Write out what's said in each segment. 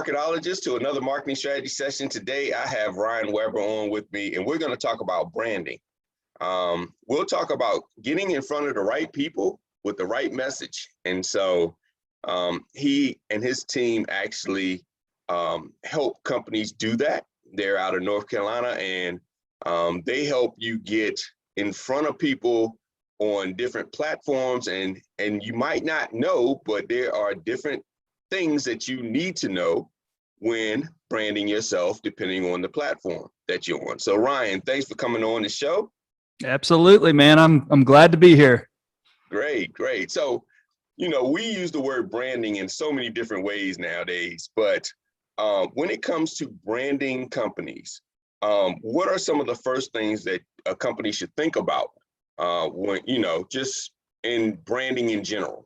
marketologist, to another marketing strategy session. Today, I have Ryan Weber on with me, and we're going to talk about branding. We'll talk about getting in front of the right people with the right message. And so he and his team actually help companies do that. They're out of North Carolina, and they help you get in front of people on different platforms. And you might not know, but there are different things that you need to know when branding yourself, depending on the platform that you're on. So Ryan, thanks for coming on the show. Absolutely, man. I'm glad to be here. Great. So, we use the word branding in so many different ways nowadays, but when it comes to branding companies, what are some of the first things that a company should think about when, just in branding in general?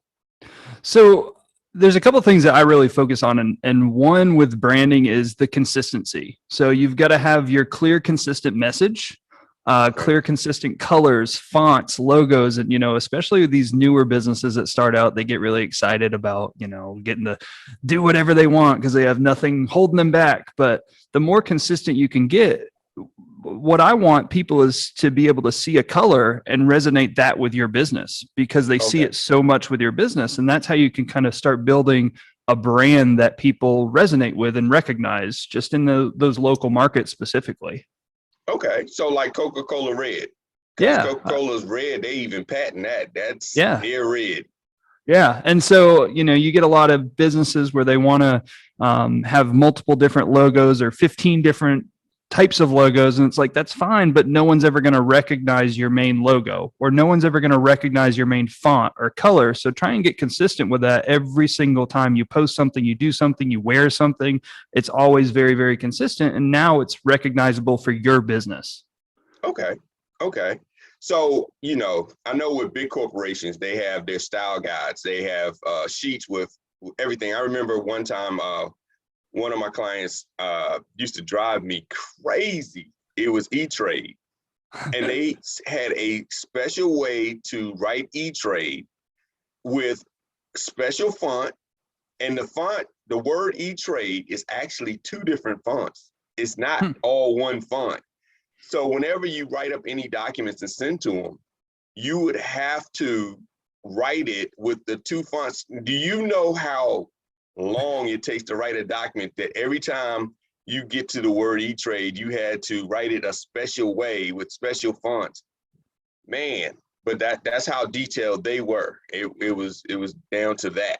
So there's a couple of things that I really focus on, and one with branding is the consistency. So you've got to have your clear, consistent message, clear, consistent colors, fonts, logos, and, especially these newer businesses that start out, they get really excited about, getting to do whatever they want because they have nothing holding them back. But the more consistent you can get, what I want people is to be able to see a color and resonate that with your business because they see it so much with your business. And that's how you can kind of start building a brand that people resonate with and recognize just in those local markets specifically. Okay. So like Coca-Cola Red. Yeah. Coca-Cola's red, they even patent that. That's near red. Yeah. And so, you get a lot of businesses where they want to have multiple different logos or 15 different types of logos. And it's like, that's fine, but no one's ever going to recognize your main logo, or no one's ever going to recognize your main font or color. So try and get consistent with that every single time you post something, you do something, you wear something. It's always very, very consistent. And now it's recognizable for your business. Okay. So, I know with big corporations, they have their style guides. They have sheets with everything. I remember one time, one of my clients used to drive me crazy. It was E-Trade. And they had a special way to write E-Trade with special font. And the font, the word E-Trade is actually two different fonts. It's not all one font. So whenever you write up any documents and send to them, you would have to write it with the two fonts. Do you know how long it takes to write a document that every time you get to the word E-Trade, you had to write it a special way with special fonts? Man, but that's how detailed they were. It was down to that.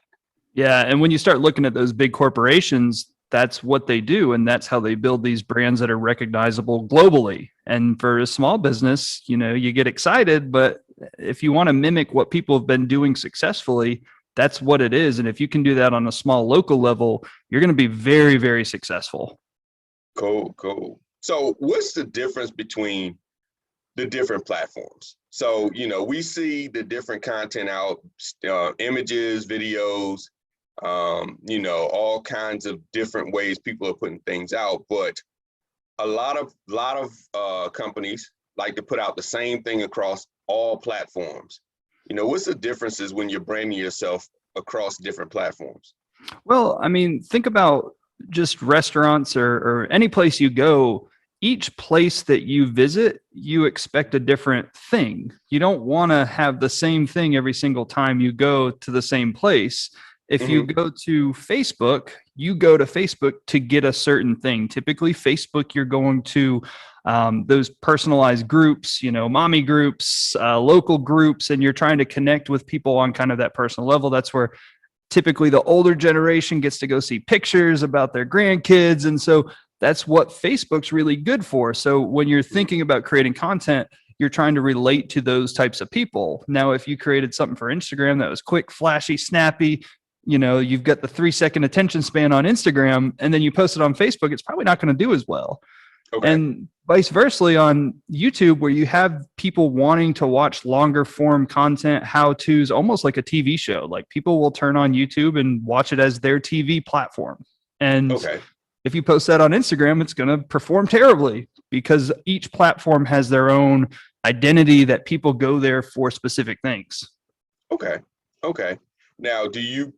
Yeah. And when you start looking at those big corporations, that's what they do. And that's how they build these brands that are recognizable globally. And for a small business, you get excited, but if you want to mimic what people have been doing successfully, that's what it is. And if you can do that on a small local level, you're going to be very, very successful. Cool. So what's the difference between the different platforms? So, we see the different content out, images, videos, all kinds of different ways people are putting things out. But a lot of companies like to put out the same thing across all platforms. What's the differences when you're branding yourself across different platforms? Well, I mean, think about just restaurants or any place you go. Each place that you visit, you expect a different thing. You don't want to have the same thing every single time you go to the same place. If you go to Facebook, you go to Facebook to get a certain thing. Typically, Facebook, you're going to those personalized groups, mommy groups, local groups, and you're trying to connect with people on kind of that personal level. That's where typically the older generation gets to go see pictures about their grandkids. And so that's what Facebook's really good for. So when you're thinking about creating content, you're trying to relate to those types of people. Now, if you created something for Instagram that was quick, flashy, snappy, you've got the 3-second attention span on Instagram, and then you post it on Facebook, it's probably not going to do as well. Okay. And vice versa on YouTube, where you have people wanting to watch longer form content, how-tos, almost like a TV show. Like people will turn on YouTube and watch it as their TV platform. And if you post that on Instagram, it's going to perform terribly because each platform has their own identity that people go there for specific things. Okay. Now, do you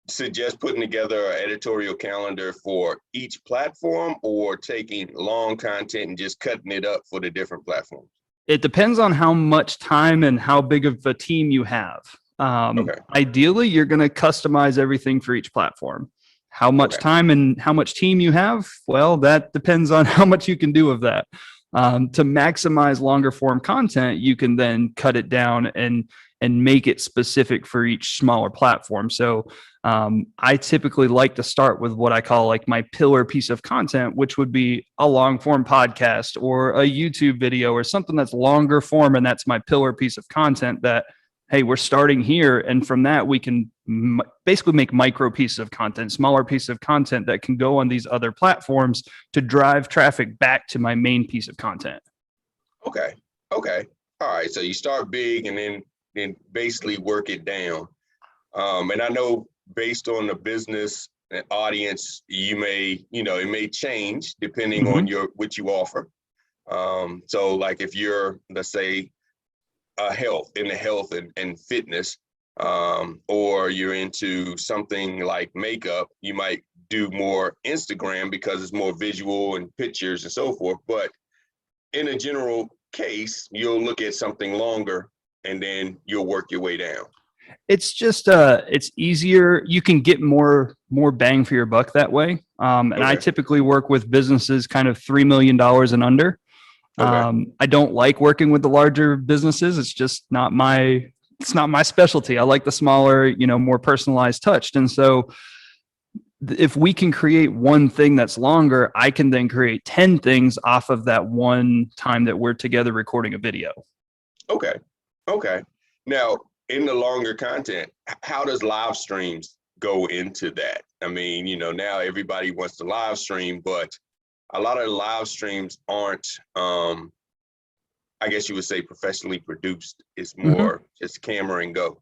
suggest putting together an editorial calendar for each platform, or taking long content and just cutting it up for the different platforms? It depends on how much time and how big of a team you have. Okay. Ideally, you're going to customize everything for each platform. How much Okay. time and how much team you have, well, that depends on how much you can do of that. To maximize longer form content, you can then cut it down and make it specific for each smaller platform. So I typically like to start with what I call like my pillar piece of content, which would be a long form podcast or a YouTube video or something that's longer form. And that's my pillar piece of content that, hey, we're starting here. And from that, we can basically make micro pieces of content, smaller pieces of content that can go on these other platforms to drive traffic back to my main piece of content. Okay. Okay. All right. So you start big and then basically work it down. And I know based on the business and audience, you may, it may change depending on what you offer. So like if you're, let's say, in the health and fitness, or you're into something like makeup, you might do more Instagram because it's more visual and pictures and so forth. But in a general case, you'll look at something longer and then you'll work your way down. It's just it's easier. You can get more bang for your buck that way. And I typically work with businesses kind of $3 million and under. I don't like working with the larger businesses. It's just not my specialty. I like the smaller, more personalized touched. And so if we can create one thing that's longer, I can then create 10 things off of that one time that we're together recording a video. Okay. Okay. Now, in the longer content, how does live streams go into that? I mean, now everybody wants to live stream, but a lot of the live streams aren't, I guess you would say, professionally produced. It's more just camera and go.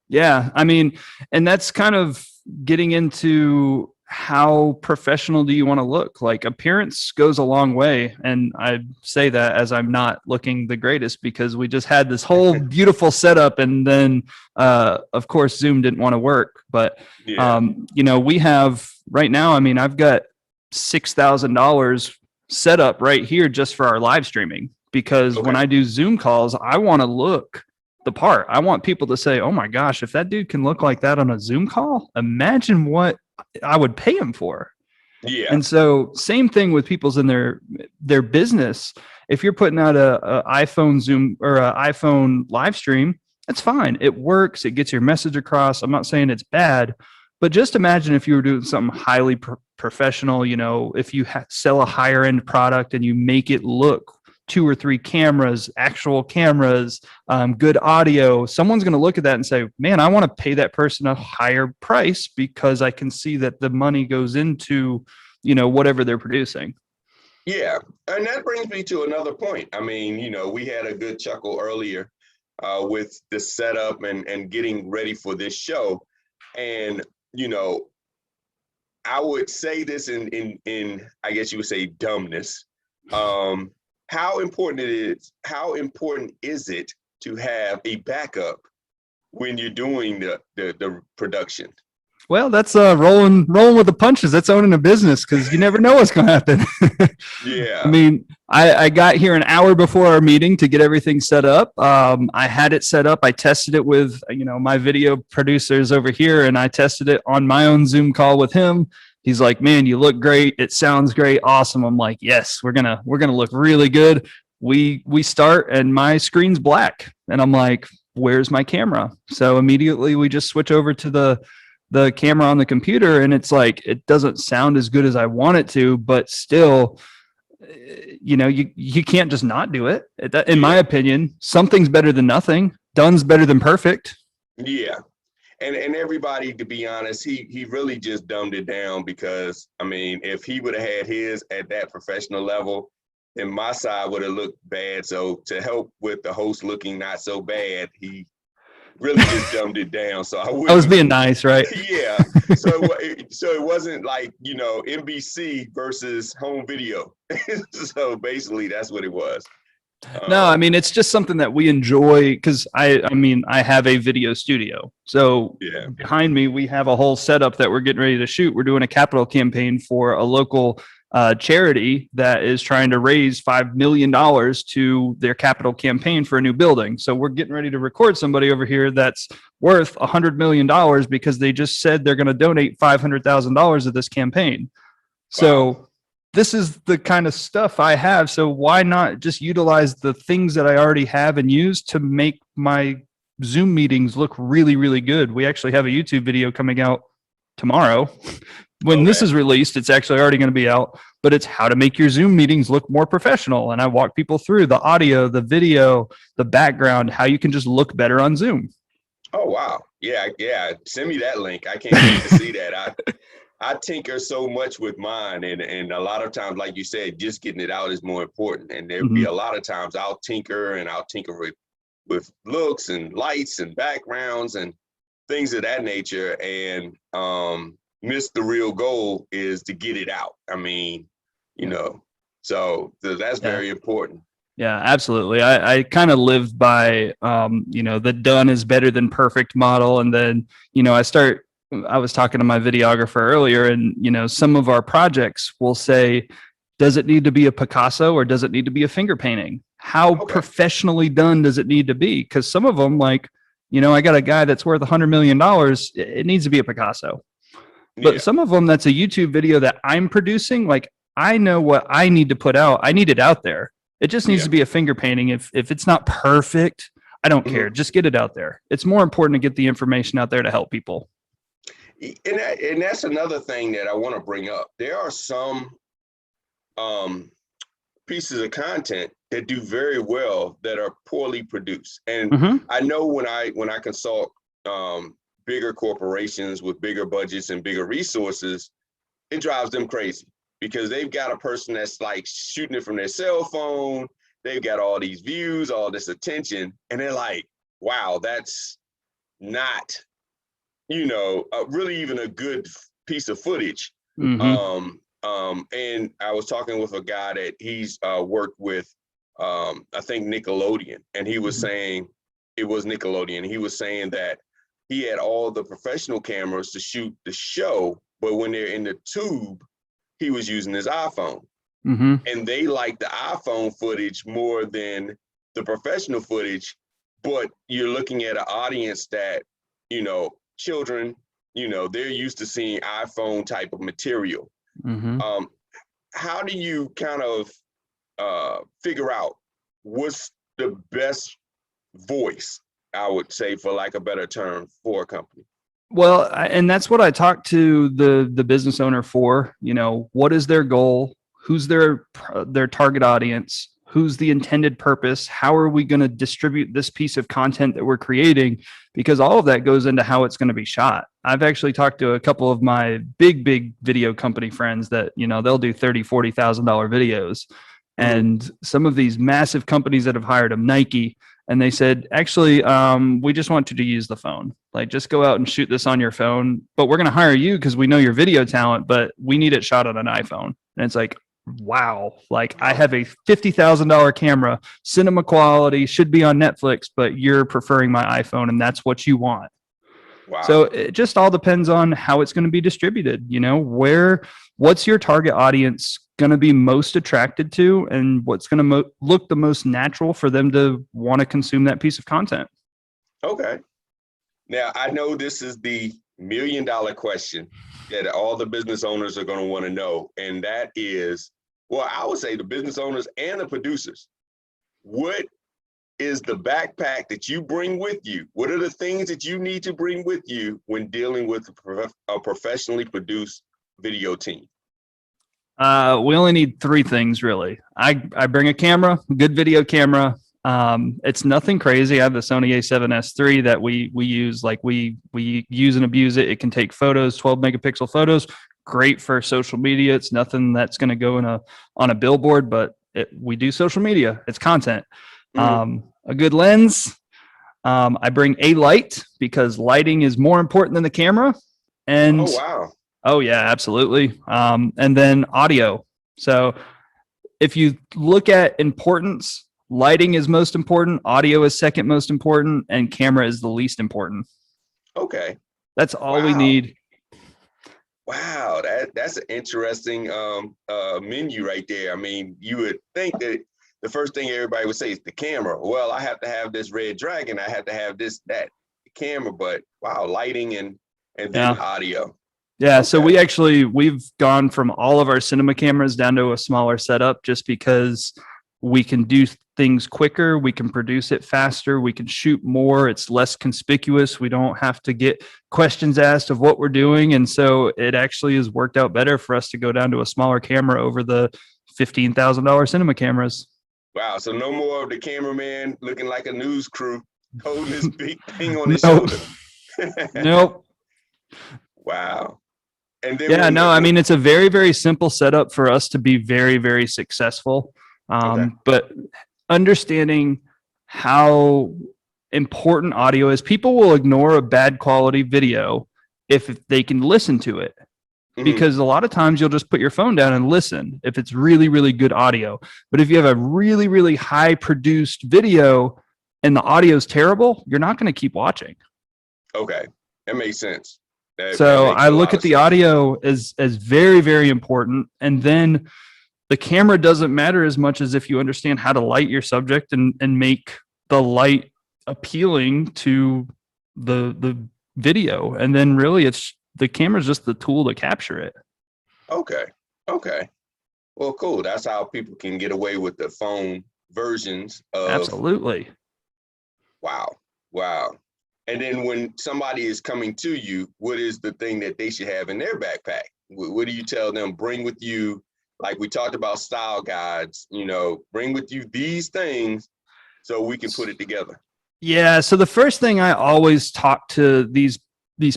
Yeah. I mean, and that's kind of getting into how professional do you want to look? Like appearance goes a long way. And I say that as I'm not looking the greatest because we just had this whole beautiful setup and then, of course, Zoom didn't want to work. But, we have right now, I mean, I've got $6,000 set up right here just for our live streaming because when I do Zoom calls, I want to look the part. I want people to say, oh my gosh, if that dude can look like that on a Zoom call, imagine what I would pay him for. Yeah. And so same thing with people's in their business. If you're putting out a iPhone Zoom or an iPhone live stream, that's fine. It works. It gets your message across. I'm not saying it's bad, but just imagine if you were doing something highly professional, if you sell a higher end product and you make it look 2 or 3 cameras, actual cameras, good audio, someone's going to look at that and say, man, I want to pay that person a higher price because I can see that the money goes into, whatever they're producing. Yeah. And that brings me to another point. I mean, we had a good chuckle earlier with the setup and getting ready for this show. And, I would say this in I guess you would say dumbness. How important is it to have a backup when you're doing the production? Well, that's rolling with the punches. That's owning a business because you never know what's going to happen. Yeah. I mean, I got here an hour before our meeting to get everything set up. I had it set up. I tested it with, my video producers over here, and I tested it on my own Zoom call with him. He's like, man, you look great. It sounds great. Awesome. I'm like, yes, we're going to look really good. We start and my screen's black and I'm like, where's my camera? So immediately we just switch over to the camera on the computer and it's like, it doesn't sound as good as I want it to, but still, you can't just not do it. In my opinion, something's better than nothing. Done's better than perfect. Yeah. And everybody, to be honest, he really just dumbed it down because, I mean, if he would have had his at that professional level, then my side would have looked bad. So to help with the host looking not so bad, he really just dumbed it down. So I was being nice, right? Yeah. So it wasn't like, NBC versus home video. So basically that's what it was. No, I mean, it's just something that we enjoy because I mean, I have a video studio. So Yeah. behind me, we have a whole setup that we're getting ready to shoot. We're doing a capital campaign for a local charity that is trying to raise $5 million to their capital campaign for a new building. So we're getting ready to record somebody over here that's worth $100 million because they just said they're going to donate $500,000 to this campaign. So Wow. this is the kind of stuff I have. So why not just utilize the things that I already have and use to make my Zoom meetings look really, really good? We actually have a YouTube video coming out tomorrow. When this Okay. is released, it's actually already going to be out, but it's how to make your Zoom meetings look more professional. And I walk people through the audio, the video, the background, how you can just look better on Zoom. Oh, wow. Yeah. Yeah. Send me that link. I can't wait to see that. I tinker so much with mine, and a lot of times, like you said, just getting it out is more important. And there'll be a lot of times I'll tinker with looks and lights and backgrounds and things of that nature, and miss the real goal is to get it out. I mean, so that's very important. Yeah, absolutely. I kind of live by, the done is better than perfect model. And then, I was talking to my videographer earlier, and, some of our projects will say, does it need to be a Picasso or does it need to be a finger painting? How professionally done does it need to be? Because some of them, like, I got a guy that's worth $100 million. It needs to be a Picasso. But some of them, that's a YouTube video that I'm producing. Like, I know what I need to put out. I need it out there. It just needs to be a finger painting. If it's not perfect, I don't care. Just get it out there. It's more important to get the information out there to help people. And that's another thing that I want to bring up. There are some pieces of content that do very well that are poorly produced. And I know when I consult bigger corporations with bigger budgets and bigger resources, it drives them crazy because they've got a person that's like shooting it from their cell phone. They've got all these views, all this attention, and they're like, wow, that's not, really even a good piece of footage. And I was talking with a guy that he's worked with, I think Nickelodeon, and he was saying, it was Nickelodeon. He was saying that he had all the professional cameras to shoot the show, but when they're in the tube, he was using his iPhone. And they like the iPhone footage more than the professional footage. But you're looking at an audience that, children, they're used to seeing iPhone type of material. How do you kind of figure out what's the best voice, I would say, for lack of a better term, for a company? Well, and that's what I talked to the business owner for. What is their goal? Who's their target audience? Who's the intended purpose? How are we going to distribute this piece of content that we're creating? Because all of that goes into how it's going to be shot. I've actually talked to a couple of my big video company friends that, they'll do $30,000, $40,000 videos. And some of these massive companies that have hired them, Nike, and they said, actually, we just want you to use the phone. Like, just go out and shoot this on your phone. But we're going to hire you because we know your video talent, but we need it shot on an iPhone. And it's like, wow, like I have a $50,000 camera, cinema quality, should be on Netflix, but you're preferring my iPhone and that's what you want. Wow. So it just all depends on how it's going to be distributed. What's your target audience going to be most attracted to, and what's going to look the most natural for them to want to consume that piece of content. Okay. Now, I know this is the $1 million question that all the business owners are going to want to know, and that is, well, I would say the business owners and the producers, what is the backpack that you bring with you? What are the things that you need to bring with you when dealing with a professionally produced video team? We only need 3 things, really. I bring a camera, good video camera. It's nothing crazy. I have the Sony A7S III that we use. Like we use and abuse it. It can take photos, 12 megapixel photos. Great for social media. It's nothing that's going to go on a billboard, but we do social media. It's content. A good lens. I bring a light because lighting is more important than the camera. And oh, wow. Oh yeah, absolutely. And then audio. So if you look at importance, lighting is most important, audio is second most important, and camera is the least important. Okay. That's all we Wow. need. Wow, that's an interesting menu right there. I mean, you would think that the first thing everybody would say is the camera. Well, I have to have this Red Dragon. I have to have this, that camera, but wow, lighting and then Yeah. audio. Yeah, so Okay. we've gone from all of our cinema cameras down to a smaller setup just because we can do things quicker, we can produce it faster, we can shoot more, it's less conspicuous, we don't have to get questions asked of what we're doing, and so it actually has worked out better for us to go down to a smaller camera over the $15,000 cinema cameras. Wow. So no more of the cameraman looking like a news crew holding this big thing on his Nope. shoulder. Nope. Wow. And then Yeah, when no, I the mean, it's a very, very simple setup for us to be very, very successful. okay. But understanding how important audio is, people will ignore a bad quality video if they can listen to it. Mhm. Because a lot of times you'll just put your phone down and listen if it's really, really good audio. But if you have a really, really high produced video and the audio is terrible, you're not going to keep watching. Okay. That makes sense. That So makes I a look lot at of the sense. audio as very, very important. And then the camera doesn't matter as much as if you understand how to light your subject and make the light appealing to the video. And then really it's the camera's just the tool to capture it. Okay. Okay. Well, cool. That's how people can get away with the phone versions of Absolutely. wow. Wow. And then when somebody is coming to you, what is the thing that they should have in their backpack? What do you tell them? Bring with you, like we talked about style guides, bring with you these things so we can put it together. Yeah. So the first thing I always talk to these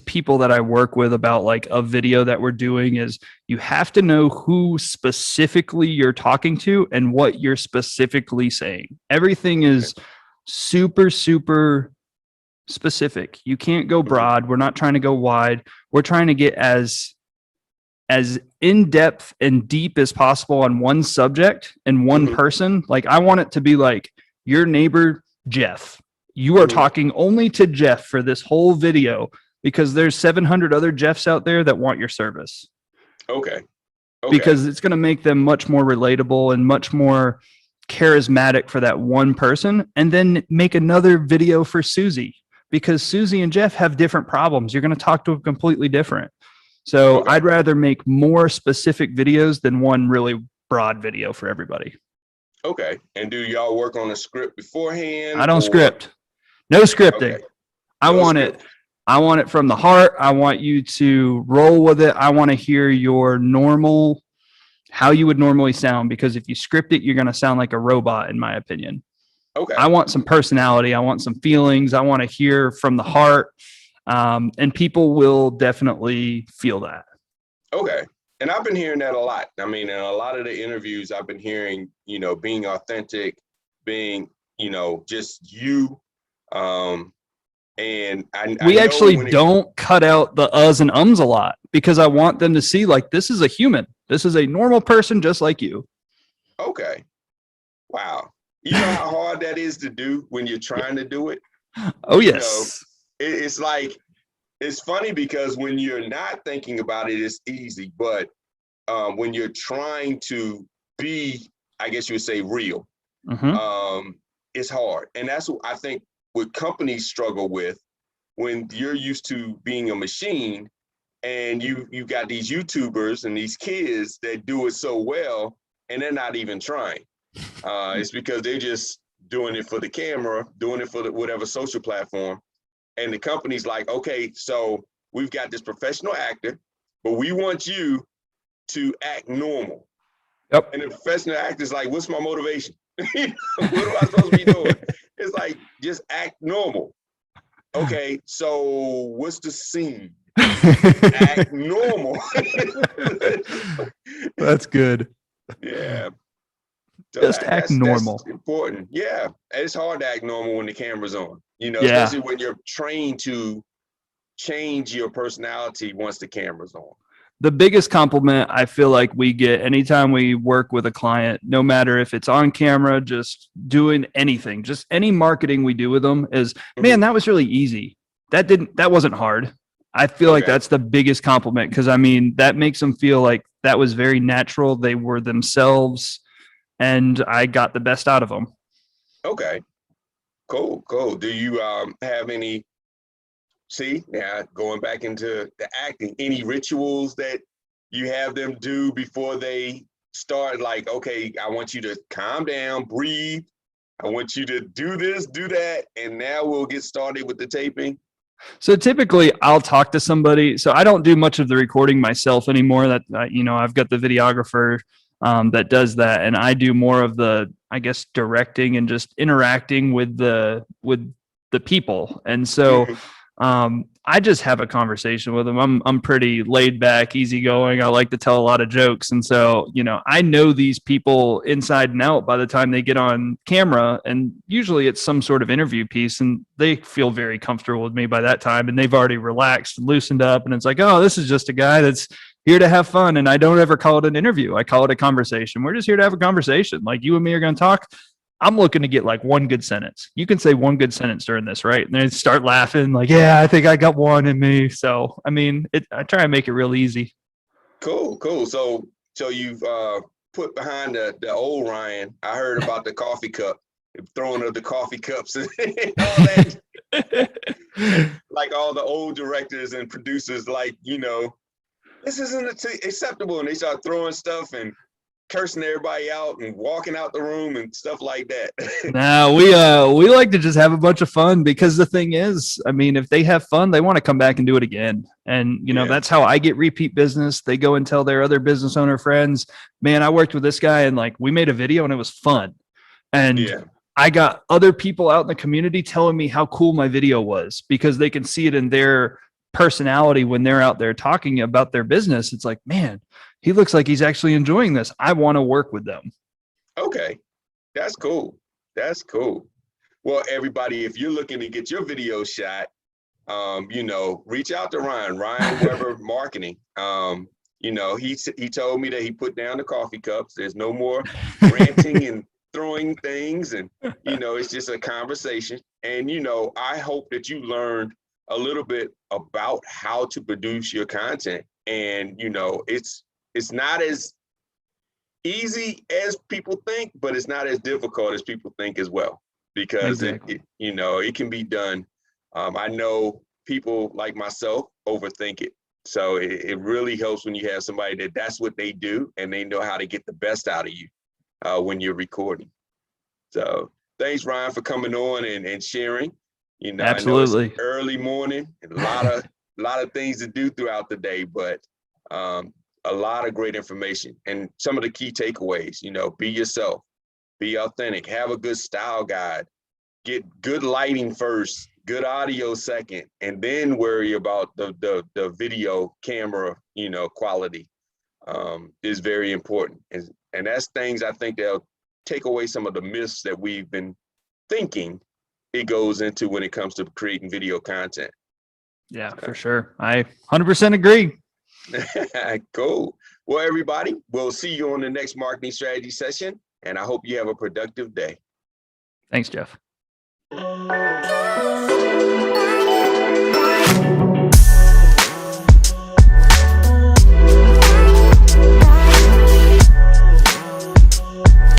people that I work with about like a video that we're doing is you have to know who specifically you're talking to and what you're specifically saying. Everything is super, super specific. You can't go Mhm. broad. We're not trying to go wide. We're trying to get as in depth and deep as possible on one subject and one Mhm. person. Like I want it to be like your neighbor Jeff. You are Mhm. talking only to Jeff for this whole video because there's 700 other Jeffs out there that want your service. Okay. Okay. Because it's going to make them much more relatable and much more charismatic for that one person. And then make another video for Susie because Susie and Jeff have different problems. You're going to talk to them completely different. So Okay. I'd rather make more specific videos than one really broad video for everybody. Okay. And do y'all work on a script beforehand I don't or script. No scripting. okay. I No want it. script. I want it from the heart. I want you to roll with it. I want to hear your normal, how you would normally sound, because if you script it, you're going to sound like a robot, in my opinion. Okay. I want some personality. I want some feelings. I want to hear from the heart. And people will definitely feel that. Okay. And I've been hearing that a lot. I mean, in a lot of the interviews, I've been hearing, being authentic, being, just you. And I We know actually when it, don't cut out the uhs and ums a lot because I want them to see like this is a human. This is a normal person just like you. okay, wow. You know how hard that is to do when you're trying to do it? Oh, You know, yes. it's like, it's funny because when you're not thinking about it, it's easy. But when you're trying to be, I guess you would say real, Mm-hmm. it's hard. And that's what I think what companies struggle with when you're used to being a machine and you got these YouTubers and these kids that do it so well and they're not even trying. It's because they're just doing it for the camera, doing it for the, whatever social platform. And the company's like, okay, so we've got this professional actor, but we want you to act normal. Yep. And the professional actor's like, what's my motivation? What am I supposed to be doing? It's like, just act normal. Okay, so what's the scene? Act normal. That's good. Yeah. So Just act that's normal. important. Yeah. It's hard to act normal when the camera's on, Yeah. especially when you're trained to change your personality once the camera's on. the biggest compliment I feel like we get anytime we work with a client, no matter if it's on camera, just doing anything, just any marketing we do with them is, man, that was really easy. That wasn't hard. I feel like Okay. that's the biggest compliment because I mean, that makes them feel like that was very natural. They were themselves and I got the best out of them. Okay. Cool. Cool. Do you have any, see, now going back into the acting, any rituals that you have them do before they start? Like, okay, I want you to calm down, breathe. I want you to do this, do that, and now we'll get started with the taping. So typically I'll talk to somebody. So I don't do much of the recording myself anymore. That I've got the videographer that does that, and I do more of the, I guess, directing and just interacting with the people. And so I just have a conversation with them. I'm pretty laid back, easygoing. I like to tell a lot of jokes, and so I know these people inside and out by the time they get on camera, and usually it's some sort of interview piece, and they feel very comfortable with me by that time, and they've already relaxed and loosened up, and it's like, oh, this is just a guy that's here to have fun, and I don't ever call it an interview. I call it a conversation. We're just here to have a conversation. Like you and me are going to talk. I'm looking to get like one good sentence. You can say one good sentence during this, right? And then start laughing like, yeah, I think I got one in me. So, I mean, I try and make it real easy. Cool, cool. So you've put behind the old Ryan. I heard about the coffee cup, throwing of the coffee cups and all that. Like all the old directors and producers, like, this isn't acceptable. And they start throwing stuff and cursing everybody out and walking out the room and stuff like that. No, we like to just have a bunch of fun because the thing is, I mean, if they have fun, they want to come back and do it again. And that's how I get repeat business. They go and tell their other business owner friends, man, I worked with this guy and like we made a video and it was fun. And I got other people out in the community telling me how cool my video was because they can see it in their personality when they're out there talking about their business. It's like, man, he looks like he's actually enjoying this. I want to work with them. Okay. That's cool. That's cool. Well, everybody, if you're looking to get your video shot, reach out to Ryan Weber Marketing. He told me that he put down the coffee cups. There's no more ranting and throwing things. And, it's just a conversation. And, I hope that you learned a little bit about how to produce your content. And, it's not as easy as people think, but it's not as difficult as people think as well, because Exactly. it can be done. I know people like myself overthink it. So it really helps when you have somebody that's what they do and they know how to get the best out of you when you're recording. So thanks, Ryan, for coming on and sharing. Absolutely. I know it's early morning and a lot of things to do throughout the day, but a lot of great information and some of the key takeaways. Be yourself, be authentic, have a good style guide, get good lighting first, good audio second, and then worry about the video camera, quality is very important. And that's things I think they'll take away some of the myths that we've been thinking it goes into when it comes to creating video content. Yeah, for sure. I 100% agree. Cool. Well, everybody, we'll see you on the next marketing strategy session, and I hope you have a productive day. Thanks, Jeff.